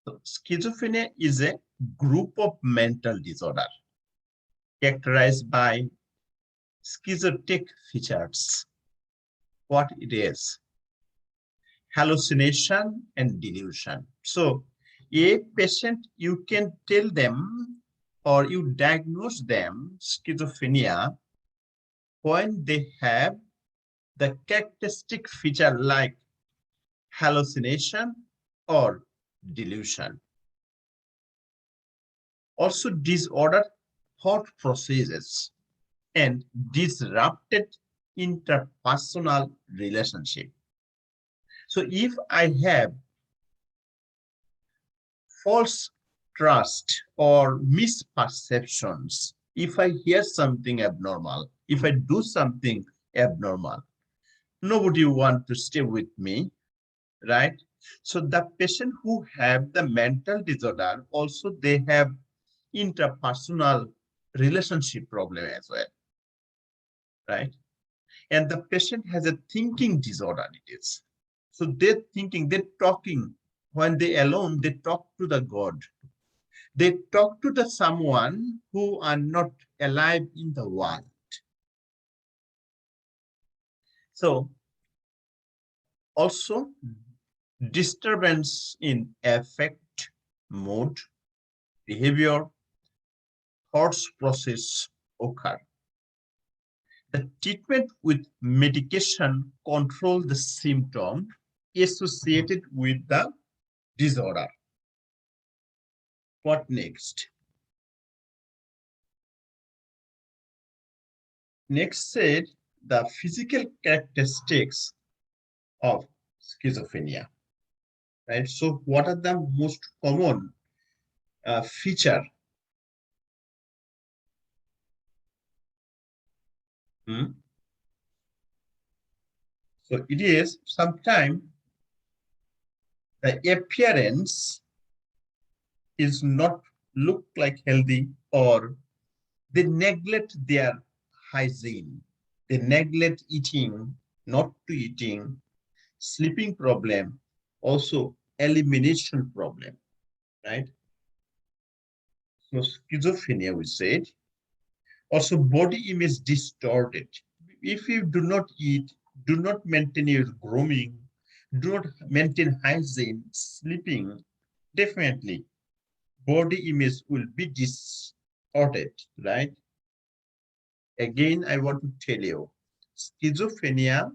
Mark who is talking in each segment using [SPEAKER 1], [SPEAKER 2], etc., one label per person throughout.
[SPEAKER 1] So schizophrenia is a group of mental disorder characterized by schizotic features. What it is? Hallucination and delusion. So a patient, you can tell them or you diagnose them schizophrenia when they have the characteristic feature like hallucination or delusion. Also disordered thought processes and disrupted interpersonal relationship. So if I have false trust or misperceptions, if I hear something abnormal, if I do something abnormal, nobody want to stay with me, right? So the patient who have the mental disorder, also they have interpersonal relationship problem as well, right? And the patient has a thinking disorder, it is. So they're thinking, they're talking, when they alone, they talk to the God. They talk to the someone who are not alive in the world. So also disturbance in affect, mood, behavior, thoughts process occur. The treatment with medication control the symptom associated with the disorder. What next? Next said the physical characteristics of schizophrenia, right? So what are the most common feature? So it is sometimes the appearance is not look like healthy, or they neglect their hygiene. They neglect eating, not to eating, sleeping problem, also elimination problem, right? So schizophrenia, we said. Also body image distorted. If you do not eat, do not maintain your grooming, do not maintain hygiene, sleeping, definitely body image will be distorted, right? Again, I want to tell you, schizophrenia,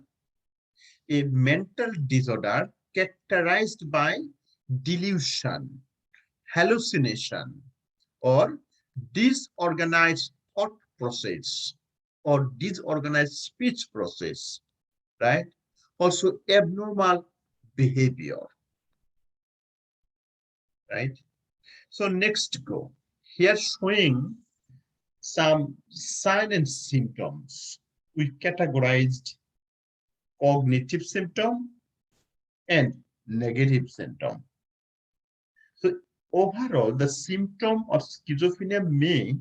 [SPEAKER 1] a mental disorder characterized by delusion, hallucination, or disorganized thought process, or disorganized speech process, right? Also abnormal behavior, right? So next go. Here showing some signs and symptoms. We categorized cognitive symptom and negative symptom. So overall, the symptom of schizophrenia may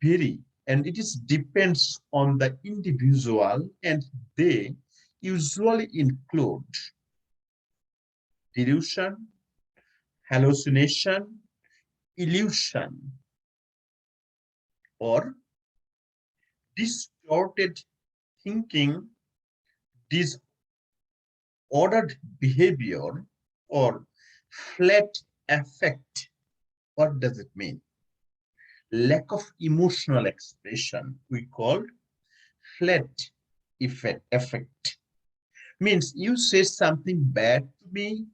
[SPEAKER 1] vary, and it is depends on the individual, and they usually include delusion, hallucination, illusion, or distorted thinking, disordered behavior, or flat affect. What does it mean? Lack of emotional expression, we call flat affect. Means you say something bad to me,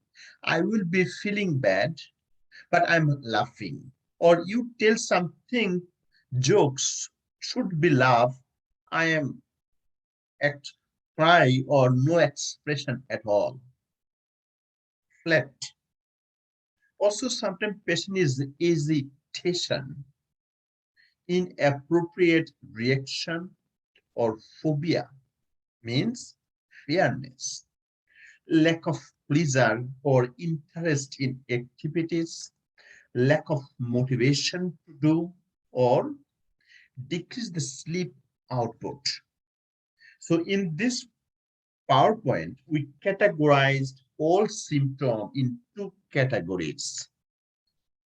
[SPEAKER 1] I will be feeling bad, but I'm laughing. Or you tell something, jokes should be laugh, I am at cry or no expression at all. Flat. Also, sometimes patient is hesitation, inappropriate reaction, or phobia, means fearness, lack of pleasure or interest in activities, lack of motivation to do, or decrease the sleep output. So in this PowerPoint, we categorized all symptoms in two categories,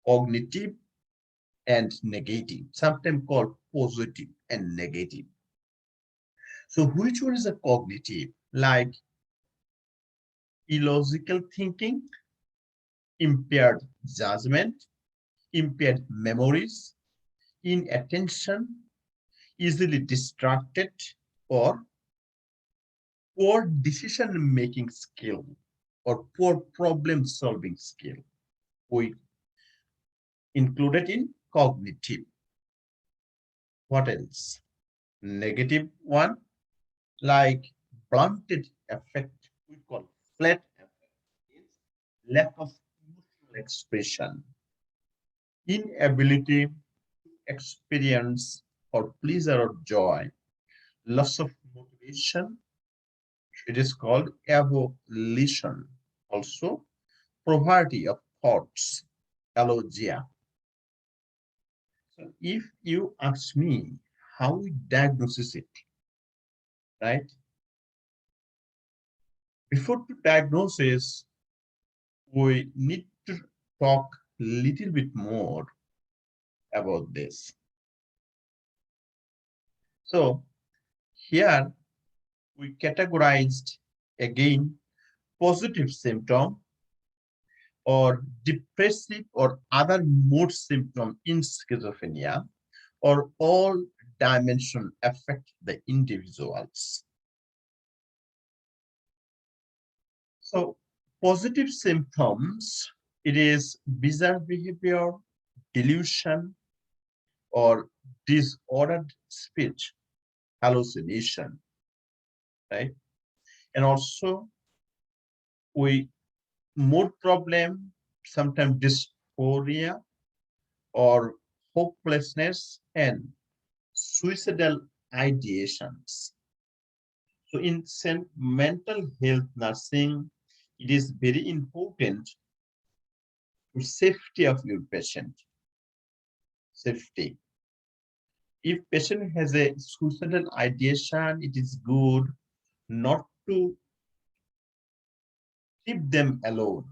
[SPEAKER 1] cognitive and negative, sometimes called positive and negative. So which one is a cognitive? Like illogical thinking, impaired judgment, impaired memories, inattention, easily distracted, or poor decision-making skill or poor problem-solving skill. We included in cognitive. What else? Negative one, like blunted affect, we call flat affect, is lack of emotional expression, inability to experience or pleasure or joy, loss of motivation, it is called avolition. Also, poverty of thoughts, alogia. So if you ask me how we diagnose it, right? Before to diagnosis, we need to talk a little bit more about this. So here we categorized again positive symptom or depressive or other mood symptom in schizophrenia, or all dimension affect the individuals. So positive symptoms, it is bizarre behavior, delusion, or disordered speech, hallucination, right? And also we mood problem, sometimes dysphoria or hopelessness and suicidal ideations. So in mental health nursing, it is very important to safety of your patient. Safety. If patient has a suicidal ideation, it is good not to keep them alone.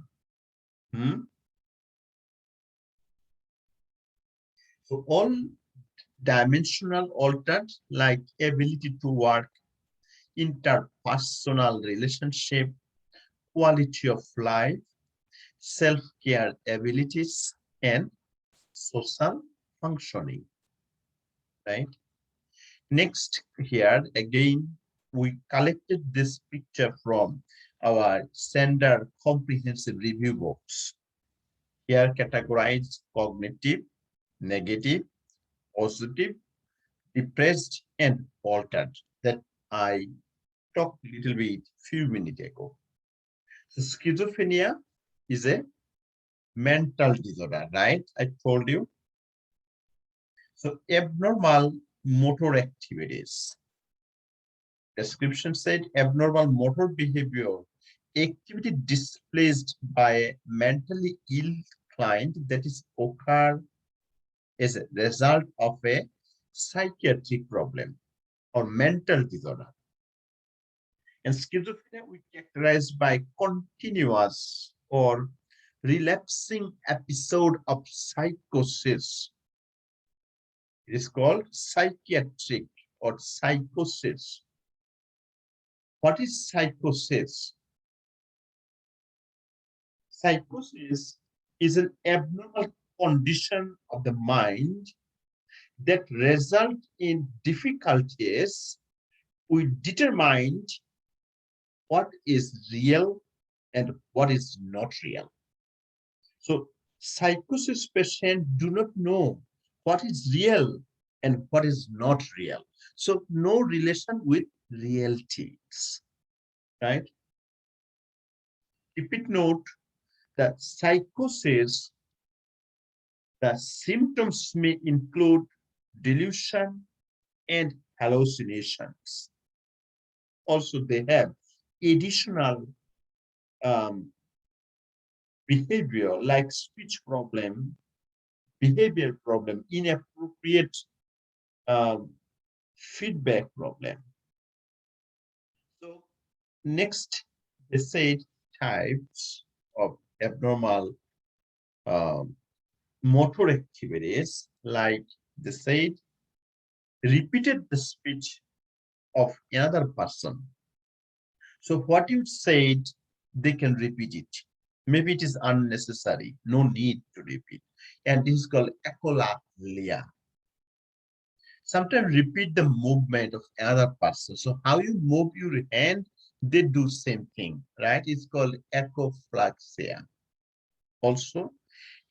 [SPEAKER 1] So all dimensional altered, like ability to work, interpersonal relationship, quality of life, self-care abilities, and social functioning, right? Next, here again, we collected this picture from our standard comprehensive review books. Here categorized cognitive, negative, positive, depressed, and altered that I talked a little bit few minutes ago. So schizophrenia is a mental disorder, right? I told you. So abnormal motor activities. Description said abnormal motor behavior, activity displayed by a mentally ill client that is occur as a result of a psychiatric problem or mental disorder. And schizophrenia we characterize by continuous or relapsing episode of psychosis. It is called psychiatric or psychosis. What is psychosis? Psychosis is an abnormal condition of the mind that result in difficulties with determining what is real and what is not real. So psychosis patients do not know what is real and what is not real. So no relation with realities, right? If it note that psychosis, the symptoms may include delusion and hallucinations. Also, they have additional behavior like speech problem, behavior problem, inappropriate feedback problem. So next, they said types of abnormal motor activities, like they said, repeated the speech of another person. So what you said, they can repeat it. Maybe it is unnecessary, no need to repeat. And this is called echolalia. Sometimes repeat the movement of another person. So how you move your hand, they do same thing, right? It's called echoflaxia. Also,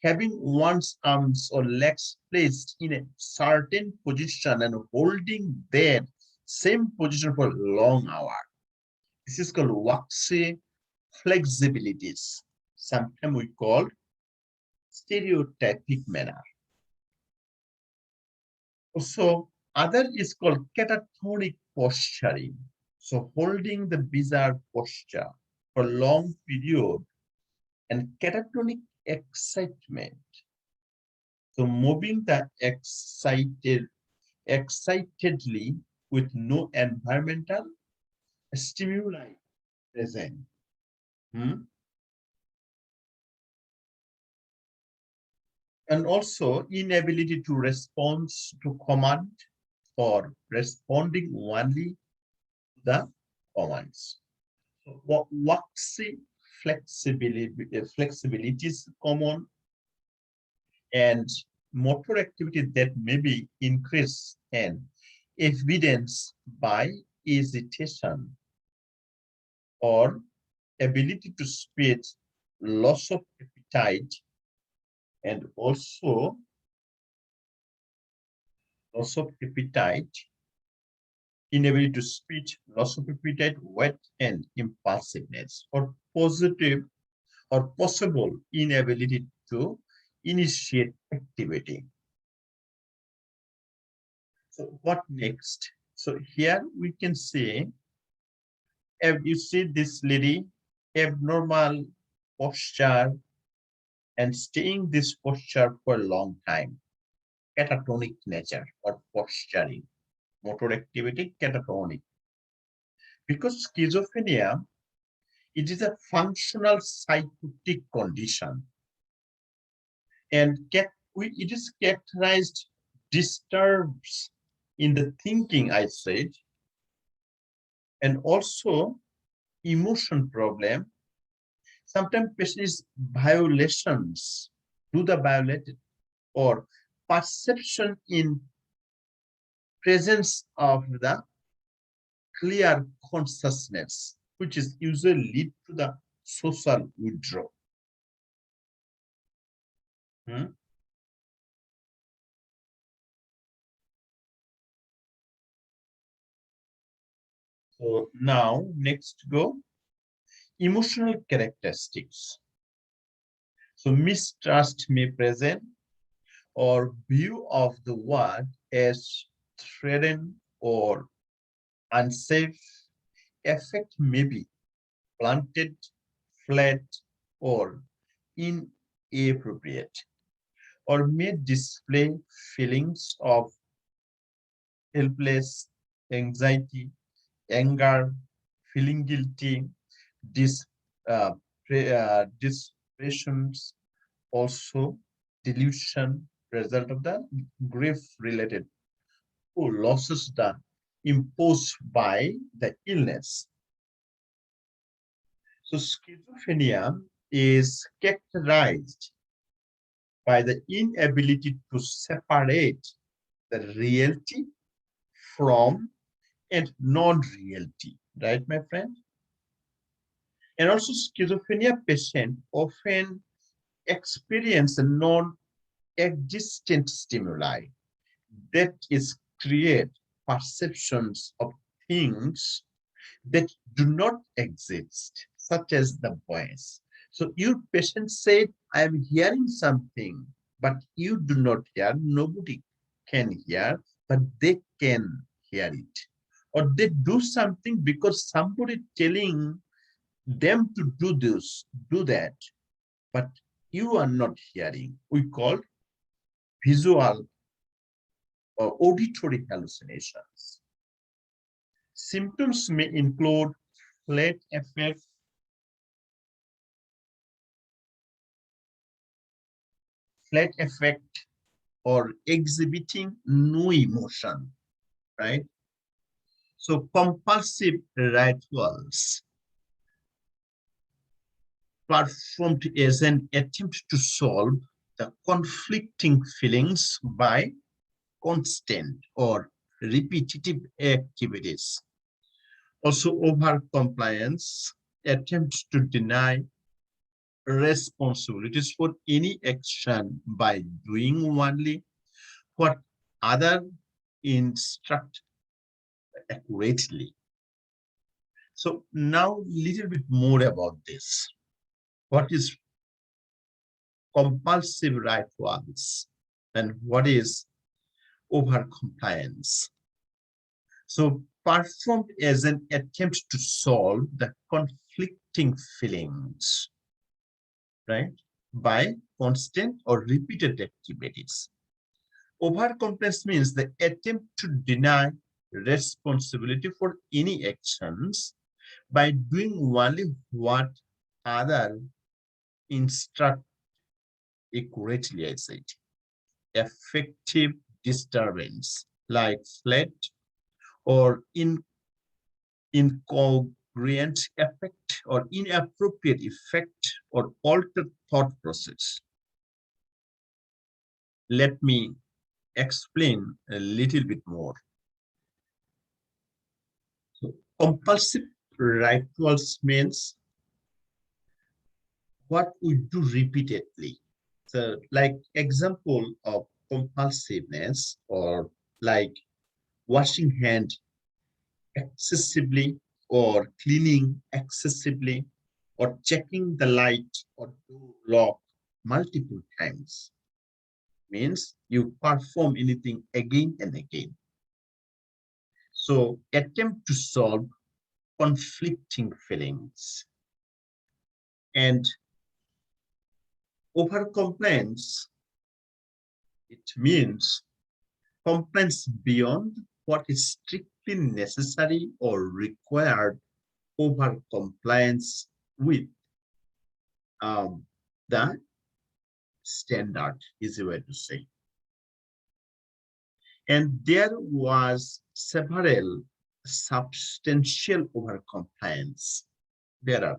[SPEAKER 1] having one's arms or legs placed in a certain position and holding that same position for a long hour. This is called waxy flexibilities. Sometimes we call stereotypic manner. Also, other is called catatonic posturing. So holding the bizarre posture for a long period and catatonic excitement. So moving the excitedly with no environmental stimuli present. And also inability to respond to command or responding only to the commands. So waxy flexibility is common, and motor activity that may be increased and evidenced by hesitation or ability to speak, loss of appetite, and also loss of appetite, inability to speak, loss of appetite, weight, and impulsiveness, or positive or possible inability to initiate activity. So what next? So here we can see, if you see this lady, abnormal posture and staying this posture for a long time, catatonic nature or posturing, motor activity, catatonic. Because schizophrenia, it is a functional psychotic condition, and it is characterized disturbs in the thinking, I said, and also emotion problem. Sometimes patients violations, do the violated, or perception in presence of the clear consciousness, which is usually lead to the social withdrawal. So now next go emotional characteristics. So mistrust may present or view of the world as threatened or unsafe. Affect may be blunted, flat, or inappropriate, or may display feelings of helpless, anxiety, anger, feeling guilty, depressions, also delusion, result of the grief-related losses done imposed by the illness. So schizophrenia is characterized by the inability to separate the reality from and non-reality, right, my friend? And also schizophrenia patients often experience a non-existent stimuli that is create perceptions of things that do not exist, such as the voice. So your patient said, I am hearing something, but you do not hear, nobody can hear, but they can hear it. Or they do something because somebody telling them to do this, do that, but you are not hearing. We call visual or auditory hallucinations. Symptoms may include flat effect, flat affect, or exhibiting no emotion, right? So compulsive rituals performed as an attempt to solve the conflicting feelings by constant or repetitive activities. Also, over-compliance attempts to deny responsibilities for any action by doing only what other instruct accurately. So now little bit more about this. What is compulsive rituals and what is over-compliance? So performed as an attempt to solve the conflicting feelings, right, by constant or repeated activities. Over-compliance means the attempt to deny responsibility for any actions by doing only what other instruct accurately, I said. Effective disturbance like flat or incongruent effect or inappropriate effect or altered thought process. Let me explain a little bit more. So, compulsive rituals means what we do repeatedly. So, like example of compulsiveness, or like washing hand excessively, or cleaning excessively, or checking the light or door lock multiple times, means you perform anything again and again. So attempt to solve conflicting feelings. And over compliance, it means compliance beyond what is strictly necessary or required. Over compliance with the standard, is a way to say. And there was several substantial overcompliance. There are.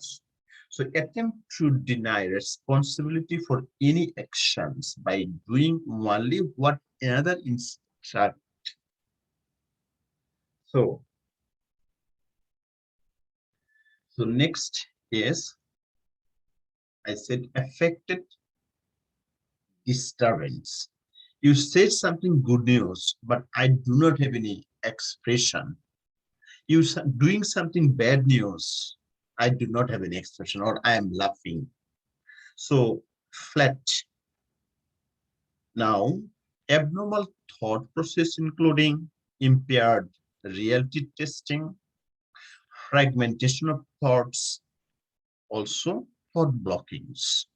[SPEAKER 1] So attempt to deny responsibility for any actions by doing only what another instruct. So next is, I said, affected disturbance. You said something good news, but I do not have any expression. You doing something bad news, I do not have any expression, or I am laughing. So flat. Now, abnormal thought process including impaired reality testing, fragmentation of thoughts, also thought blockings,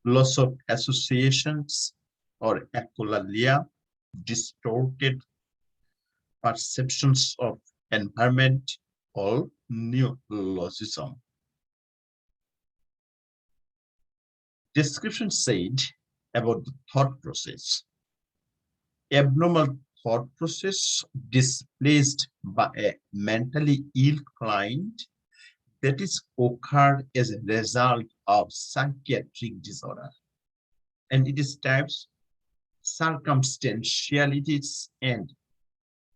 [SPEAKER 1] loss of associations or echolalia, distorted perceptions of environment, or neologism. Description said about the thought process. Abnormal thought process displaced by a mentally ill client that is occurred as a result of psychiatric disorder. And it is types, circumstantialities, and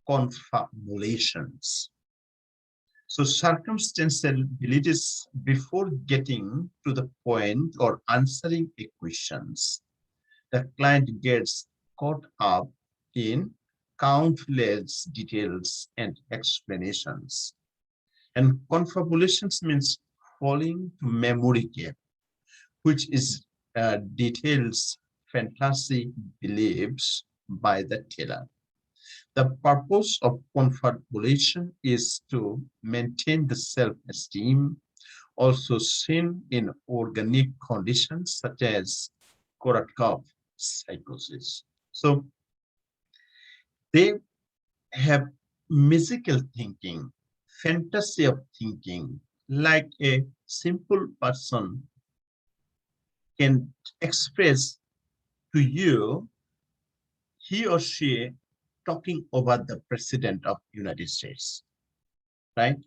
[SPEAKER 1] confabulations. So circumstantialities, before getting to the point or answering a questions, the client gets caught up in countless details and explanations. And confabulations means falling to memory gap, which is details, fantasy, beliefs by the teller. The purpose of confabulation is to maintain the self-esteem, also seen in organic conditions such as Korotkoff psychosis. So they have musical thinking, fantasy of thinking, like a simple person can express to you, he or she talking over the president of United States, right?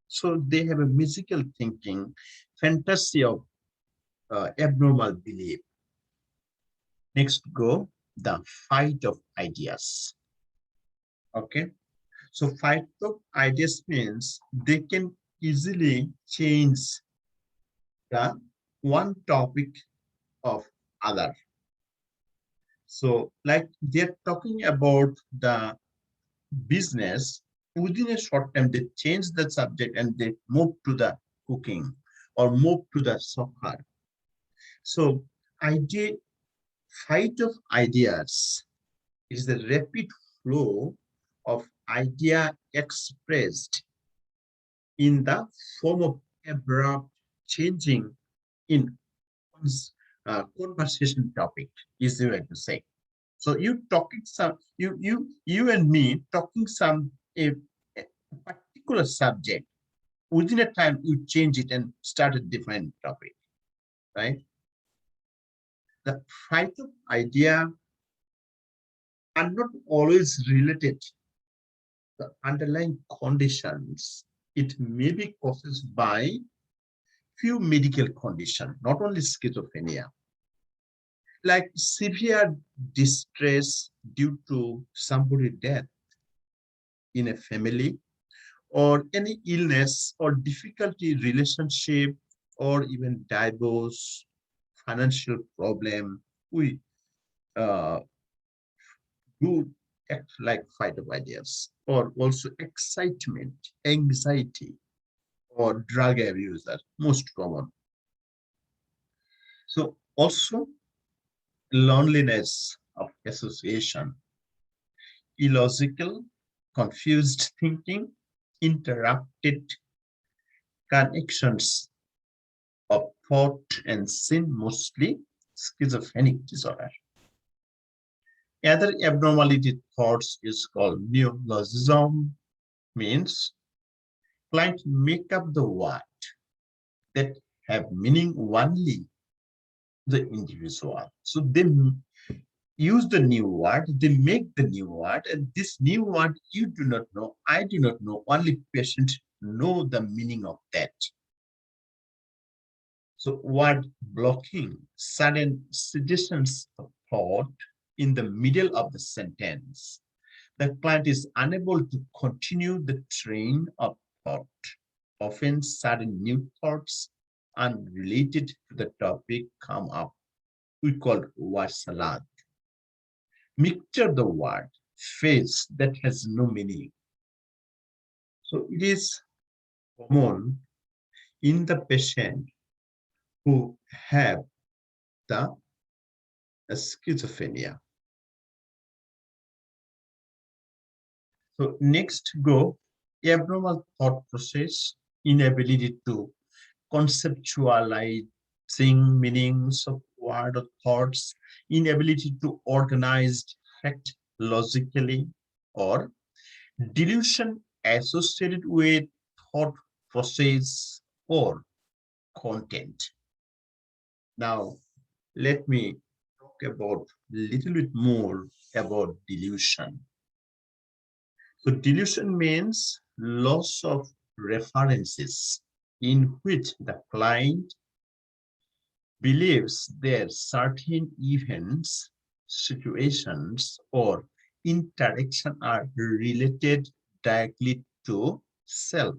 [SPEAKER 1] So they have a musical thinking, fantasy of abnormal belief. Next go, the fight of ideas. Okay, so fight of ideas means they can easily change the one topic of other. So like they're talking about the business, within a short time they change the subject and they move to the cooking or move to the soccer. So idea fight of ideas is the rapid flow of idea expressed in the form of abrupt changing in conversation topic, is the way to say. So you talking some you and me talking some a particular subject, within a time you change it and start a different topic, right? The fight of idea are not always related to the underlying conditions. It may be caused by few medical conditions, not only schizophrenia, like severe distress due to somebody's death in a family, or any illness or difficulty relationship, or even divorce, financial problem. We uh, do act like fight of ideas, or also excitement, anxiety, or drug abuse are most common. So also loneliness of association, illogical, confused thinking, interrupted connections of thought and sin, mostly schizophrenic disorder. Other abnormality thoughts is called neologism, means client make up the word that have meaning only the individual. So they use the new word, they make the new word, and this new word you do not know, I do not know, only patient know the meaning of that. So word blocking, sudden suggestions of thought in the middle of the sentence. The client is unable to continue the train of thought. Often sudden new thoughts unrelated to the topic come up. We call word salad. Mixture the word, phrase that has no meaning. So it is common in the patient who have the schizophrenia. So next go abnormal thought process, inability to conceptualizing meanings of word or thoughts, inability to organize fact logically, or delusion associated with thought process or content. Now, let me talk about a little bit more about delusion. So delusion means loss of references, in which the client believes that certain events, situations, or interaction are related directly to self.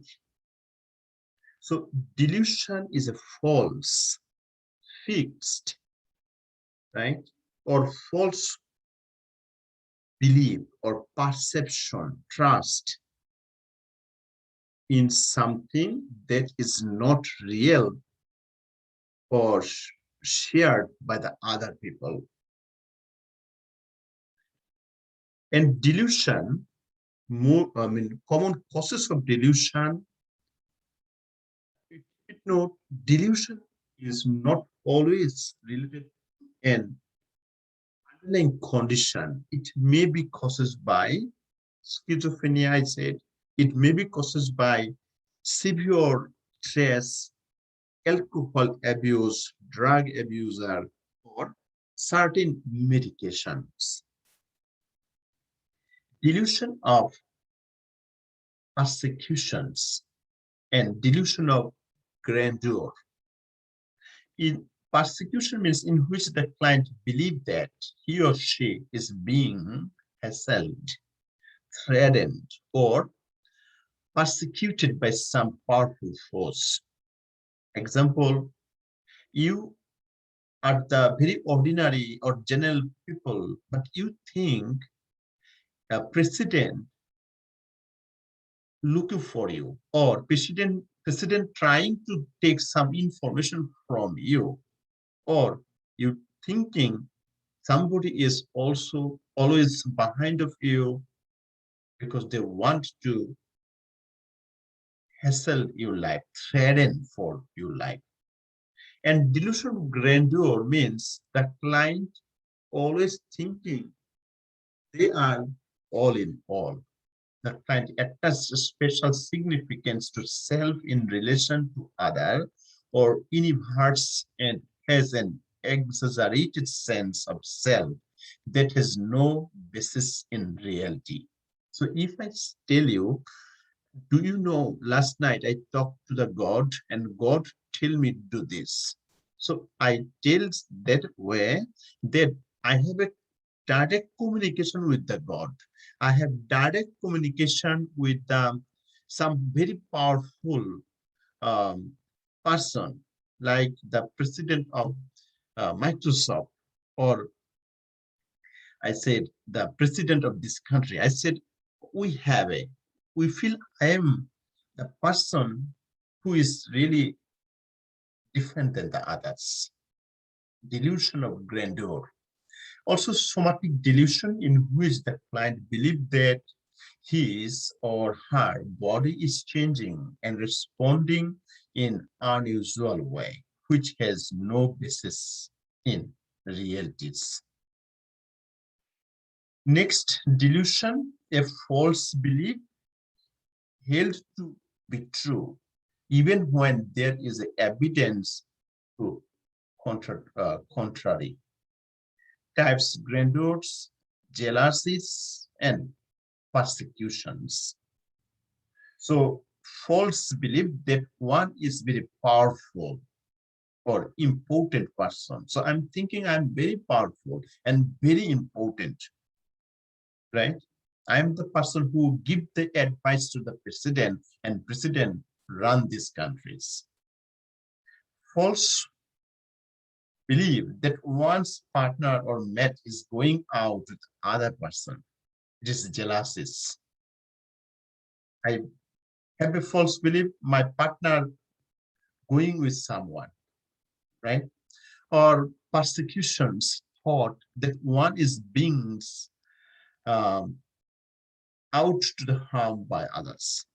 [SPEAKER 1] So delusion is a false, fixed, right, or false belief or perception, trust in something that is not real or shared by the other people. And delusion, common causes of delusion, delusion is not always related to an underlying condition. It may be caused by schizophrenia, I said. It may be caused by severe stress, alcohol abuse, drug abuser, or certain medications. Delusion of persecutions and delusion of grandeur. In persecution means in which the client believes that he or she is being assailed, threatened, or persecuted by some powerful force. Example, you are the very ordinary or general people, but you think a president looking for you, or president trying to take some information from you, or you thinking somebody is also always behind of you because they want to hassle your life, threaten for your life. And delusion of grandeur means the client always thinking they are all in all. The client attaches a special significance to self in relation to other, or inverts and has an exaggerated sense of self that has no basis in reality. So if I tell you, do you know, last night I talked to the God and God tell me to do this. So I tell that way that I have a direct communication with the God. I have direct communication with some very powerful um, person, like the president of Microsoft, or I said the president of this country. I said we feel I am the person who is really different than the others. Delusion of grandeur. Also, somatic delusion, in which the client believes that his or her body is changing and responding in unusual way, which has no basis in realities. Next, delusion, a false belief held to be true, even when there is evidence to contrary. Types, grandeurs, jealousies, and persecutions. So false belief that one is very powerful or important person. So I'm thinking I'm very powerful and very important, right? I'm the person who give the advice to the president, and president run these countries. False belief that one's partner or mate is going out with other person. It is jealousies. I have a false belief my partner going with someone, right? Or persecutions, thought that one is being um, out to the harm by others.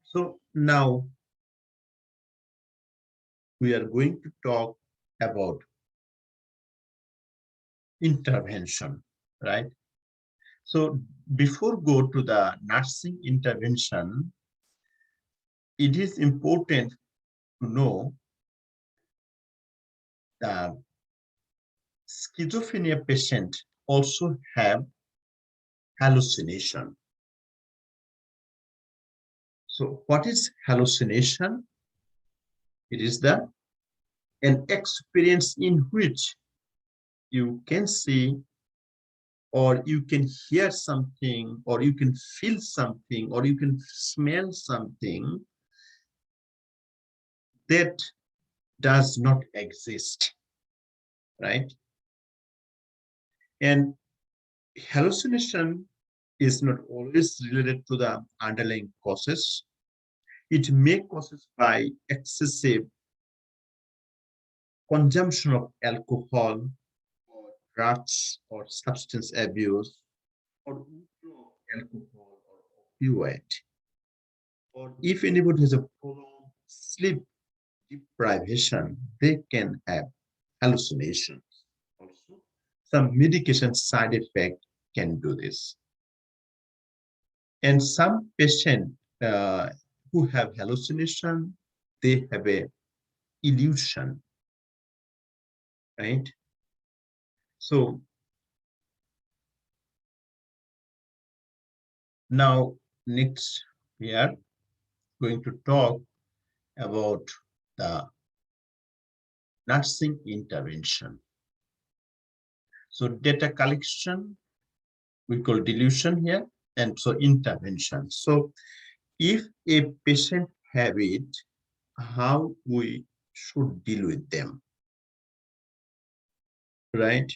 [SPEAKER 1] So now we are going to talk about intervention, right? So before go to the nursing intervention, it is important to know that schizophrenia patient also have hallucination. So what is hallucination? It is an experience in which you can see, or you can hear something, or you can feel something, or you can smell something that does not exist, right? And hallucination is not always related to the underlying causes. It may causes by excessive consumption of alcohol, or drugs, or substance abuse, or alcohol or opioid. Or if anybody has a prolonged sleep deprivation, they can have hallucinations. Also, some medication side effect can do this. And some patients who have hallucination, they have a illusion, right? So now next we are going to talk about the nursing intervention. So data collection, we call delusion here, and so intervention. So if a patient have it, how we should deal with them, right?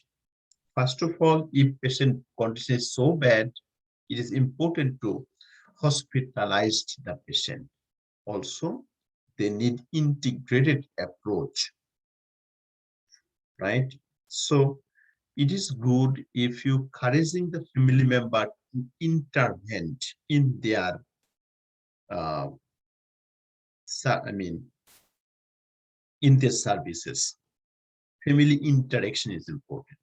[SPEAKER 1] First of all, if patient condition is so bad, it is important to hospitalize the patient. Also, they need integrated approach, right? So it is good if you encouraging the family member to intervene in their, uh, in their services. Family interaction is important.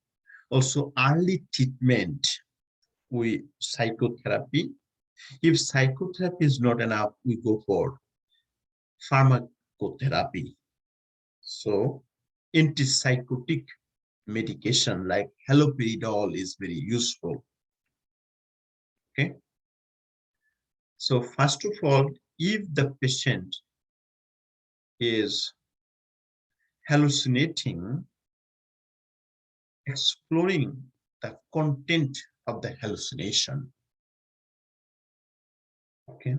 [SPEAKER 1] Also, early treatment with psychotherapy. If psychotherapy is not enough, we go for pharmacotherapy. So, antipsychotic medication like haloperidol is very useful. Okay. So, first of all, if the patient is hallucinating, exploring the content of the hallucination. Okay.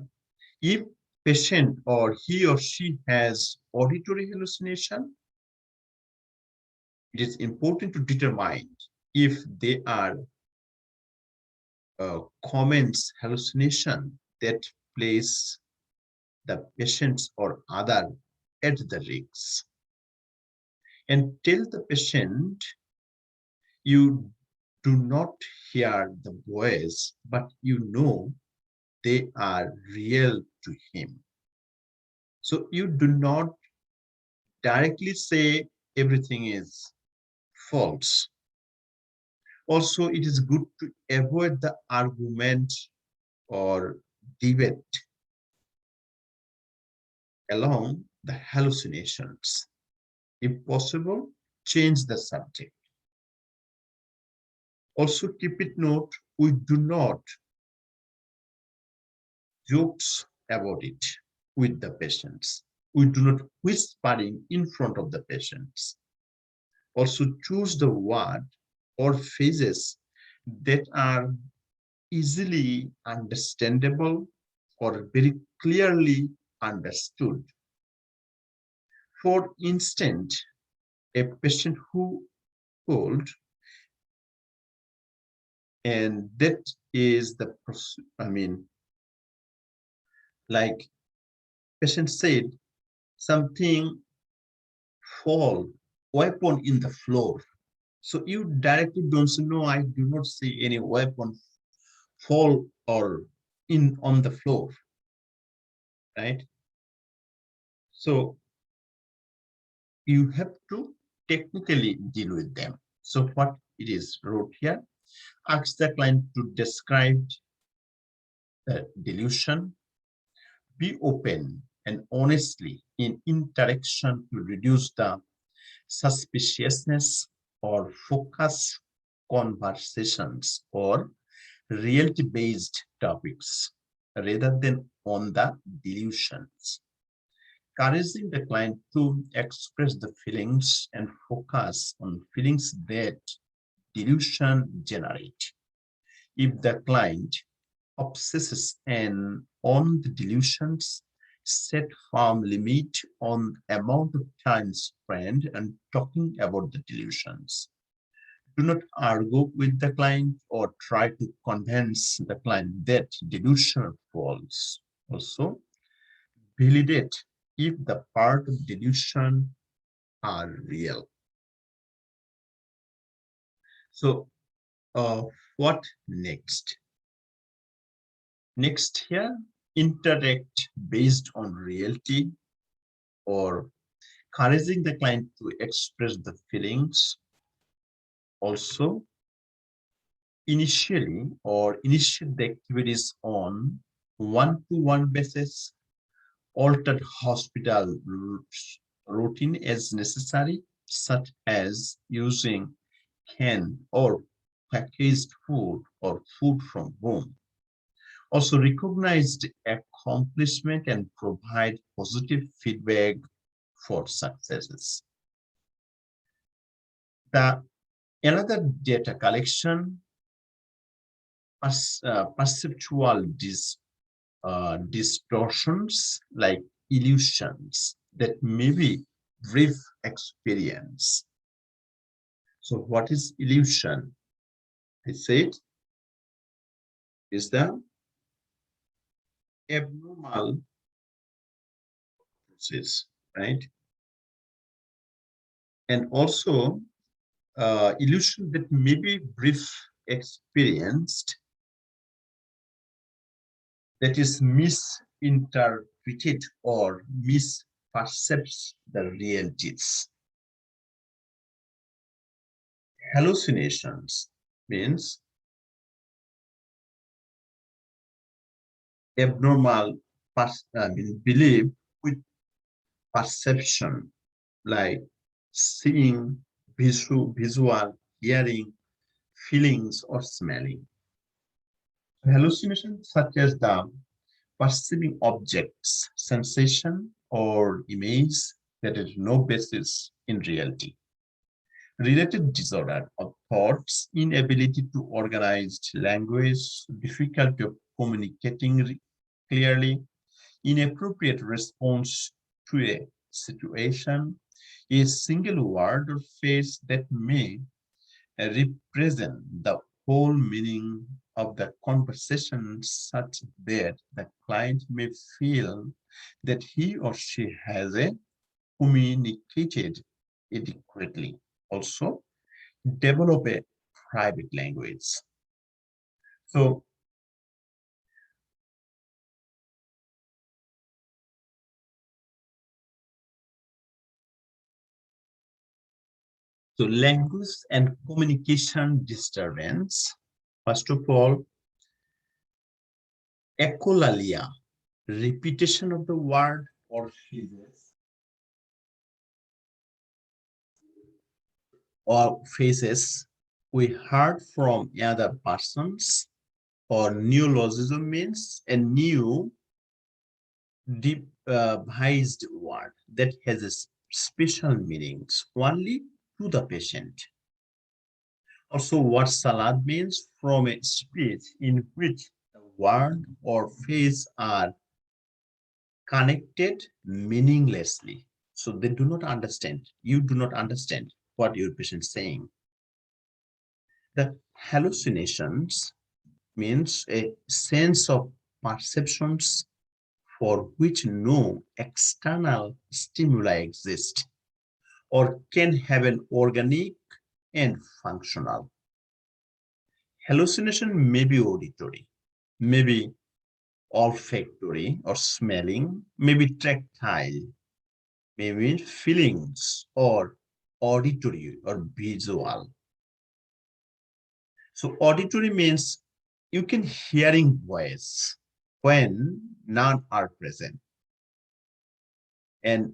[SPEAKER 1] If patient or he or she has auditory hallucination, it is important to determine if they are comments hallucination that place the patients or other at the risk, and tell the patient you do not hear the voice, but you know they are real to him. So you do not directly say everything is false. Also, it is good to avoid the argument or debate along the hallucinations. If possible, change the subject. Also, keep it note, we do not jokes about it with the patients. We do not whispering in front of the patients. Also, choose the word or phrases that are easily understandable or very clearly understood. For instance, a patient who told, and that is the, like patient said, something fall, weapon in the floor. So you directly don't say, no, I do not see any weapon fall or in on the floor, right? So you have to technically deal with them. So what it is wrote here, ask the client to describe the delusion, be open and honestly in interaction to reduce the suspiciousness or focus conversations or reality-based topics rather than on the delusions. Encouraging the client to express the feelings and focus on feelings that delusion generate. If the client obsesses on the delusions, set firm limit on amount of time spent and talking about the delusions. Do not argue with the client or try to convince the client that delusion are false. Also, validate if the part of delusion are real. So, what next? Next here, interact based on reality or encouraging the client to express the feelings. Also, initiate the activities on one-to-one basis, altered hospital routine as necessary, such as using canned or packaged food or food from home. Also recognized accomplishment and provide positive feedback for successes. Another data collection, perceptual distortions like illusions that may be brief experience. So what is illusion? I said is the abnormal process, right? And also illusion that may be brief experienced that is misinterpreted or misperceives the realities. Hallucinations means abnormal belief with perception, like seeing, visual, hearing, feelings, or smelling. Hallucinations such as the perceiving objects, sensation, or image that has no basis in reality. Related disorder of thoughts, inability to organize language, difficulty of communicating clearly, inappropriate response to a situation, a single word or phrase that may represent the whole meaning of the conversation, such that the client may feel that he or she has communicated adequately. Also, develop a private language. So, language and communication disturbance. First of all, echolalia, repetition of the word or phrases we heard from other persons, or neologism means a new devised word that has a special meanings only to the patient. Also, what salad means from a speech in which the word or phrase are connected meaninglessly. So they do not understand. You do not understand what your patient is saying. The hallucinations means a sense of perceptions for which no external stimuli exist or can have an organic and functional. Hallucination may be auditory, maybe olfactory or smelling, maybe tactile, maybe feelings, or auditory or visual. So auditory means you can hearing voice when none are present. And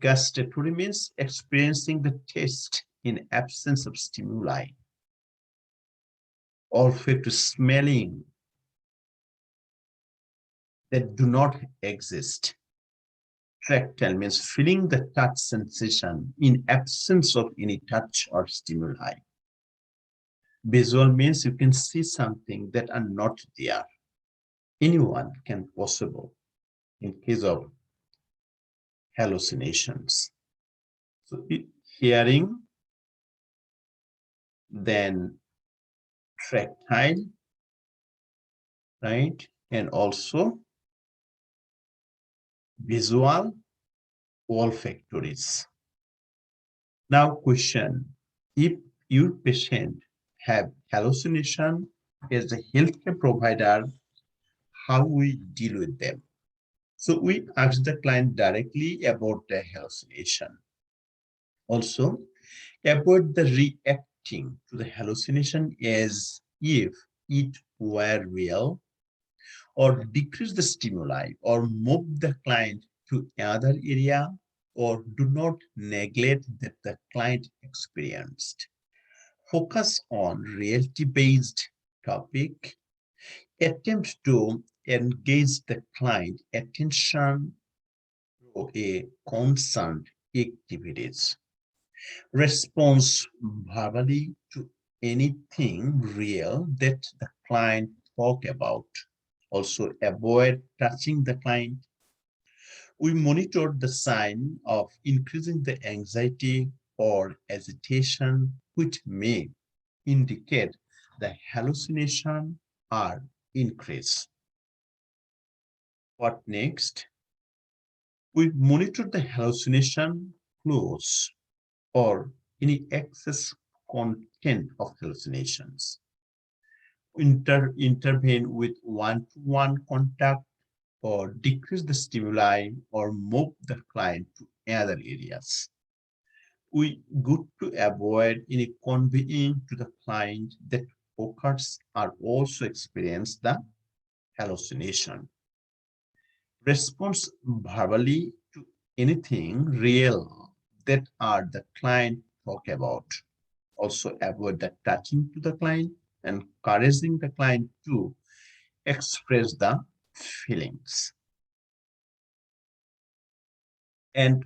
[SPEAKER 1] gustatory means experiencing the taste in absence of stimuli. Olfactory smelling that do not exist. Tactile means feeling the touch sensation in absence of any touch or stimuli. Visual means you can see something that are not there. Anyone can possible in case of hallucinations. So hearing, then tactile, right? And also visual, olfactories. Now question, if your patient have hallucination as a healthcare provider, how we deal with them? So we ask the client directly about the hallucination. Also, avoid the reacting to the hallucination as if it were real, or decrease the stimuli, or move the client to another area, or do not neglect that the client experienced. focus on reality-based topic, attempt to engage the client attention through a concerned activities, response verbally to anything real that the client talk about. Also avoid touching the client. We monitor the sign of increasing the anxiety or agitation, which may indicate the hallucination are increased. What next? We monitor the hallucination flows or any excess content of hallucinations. Intervene with one-to-one contact or decrease the stimuli or move the client to other areas. We good to avoid any conveying to the client that occurs are also experience the hallucination. Response verbally to anything real that are the client talk about. Also avoid the touching to the client and encouraging the client to express the feelings. And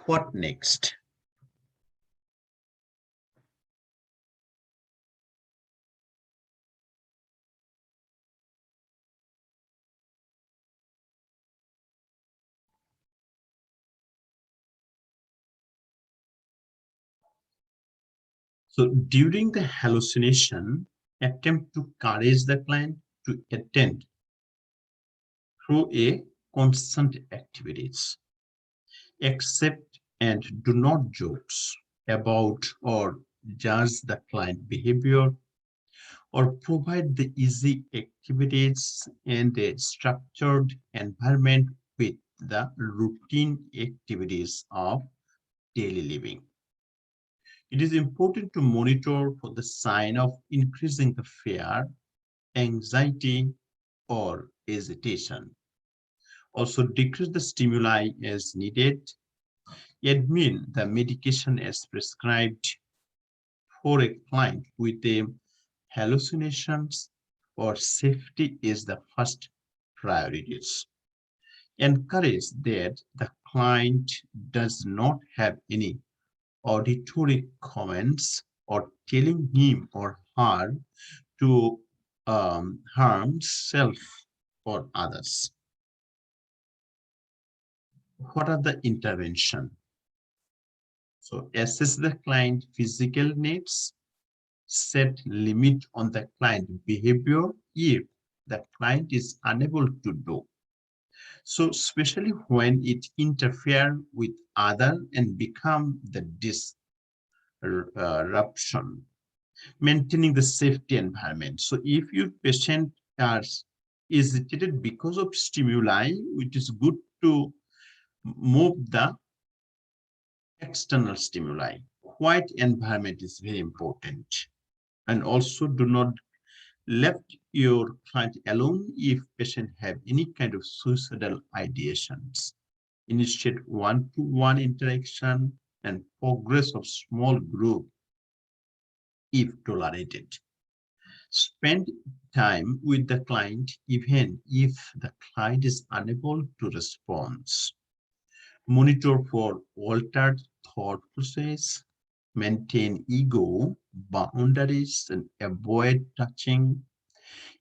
[SPEAKER 1] what next? So during the hallucination, attempt to encourage the client to attend through a constant activities. Accept and do not jokes about or judge the client behavior or provide the easy activities and a structured environment with the routine activities of daily living. It is important to monitor for the sign of increasing the fear, anxiety, or hesitation. Also decrease the stimuli as needed. Admin the medication as prescribed for a client with a hallucinations or safety is the first priorities. Encourage that the client does not have any auditory comments or telling him or her to harm self or others. What are the intervention? So assess the client physical needs, set limit on the client behavior if the client is unable to do. So especially when it interfere with other and become the disruption, maintaining the safety environment. So if your patient is irritated because of stimuli, it is good to move the external stimuli. Quiet environment is very important. And also do not left your client alone if patient have any kind of suicidal ideations. Initiate one-to-one interaction and progress of small group if tolerated. Spend time with the client even if the client is unable to respond. Monitor for altered thought process, maintain ego boundaries and avoid touching.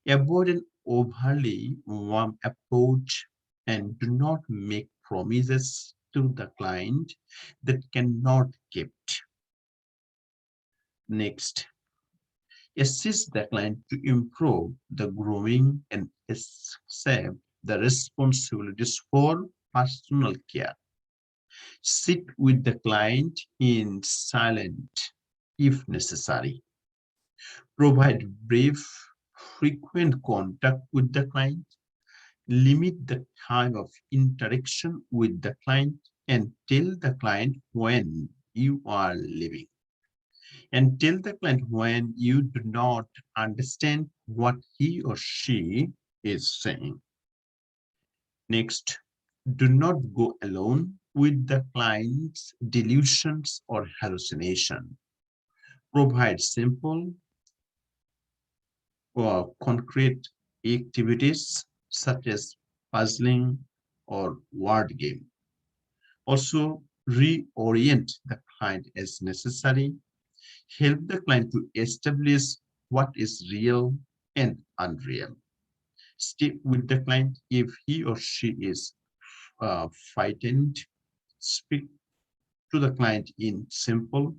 [SPEAKER 1] Avoid an overly warm approach and do not make promises to the client that cannot keep. Next, assist the client to improve the growing and accept the responsibilities for personal care. Sit with the client in silence if necessary. Provide brief, frequent contact with the client. Limit the time of interaction with the client and tell the client when you are leaving. And tell the client when you do not understand what he or she is saying. Next, do not go alone with the client's delusions or hallucination. Provide simple or concrete activities such as puzzling or word game. Also, reorient the client as necessary. Help the client to establish what is real and unreal. Stay with the client if he or she is frightened. Speak to the client in simple,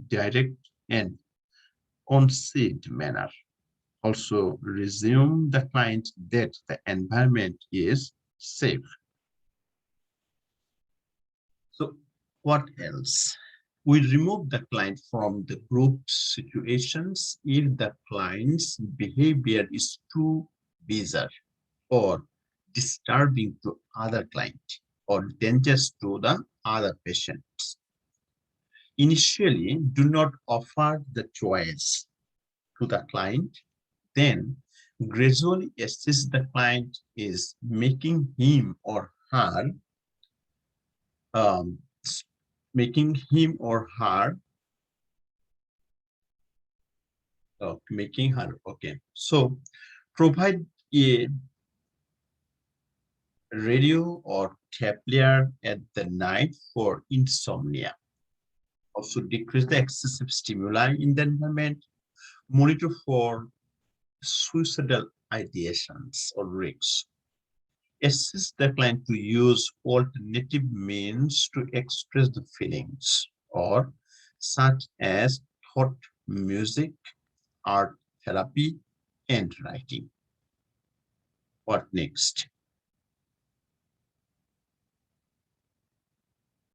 [SPEAKER 1] direct, and conceived manner. Also, resume the client that the environment is safe. So, what else? We remove the client from the group situations if the client's behavior is too bizarre or disturbing to other client or dangerous to the other patients. Initially, do not offer the choice to the client, then gradually assist the client is making him or her um, making him or her making her okay. So provide a radio or tablet at the night for insomnia. Also decrease the excessive stimuli in the environment. Monitor for suicidal ideations or risks. Assist the client to use alternative means to express the feelings, or such as thought, music, art therapy, and writing. What next?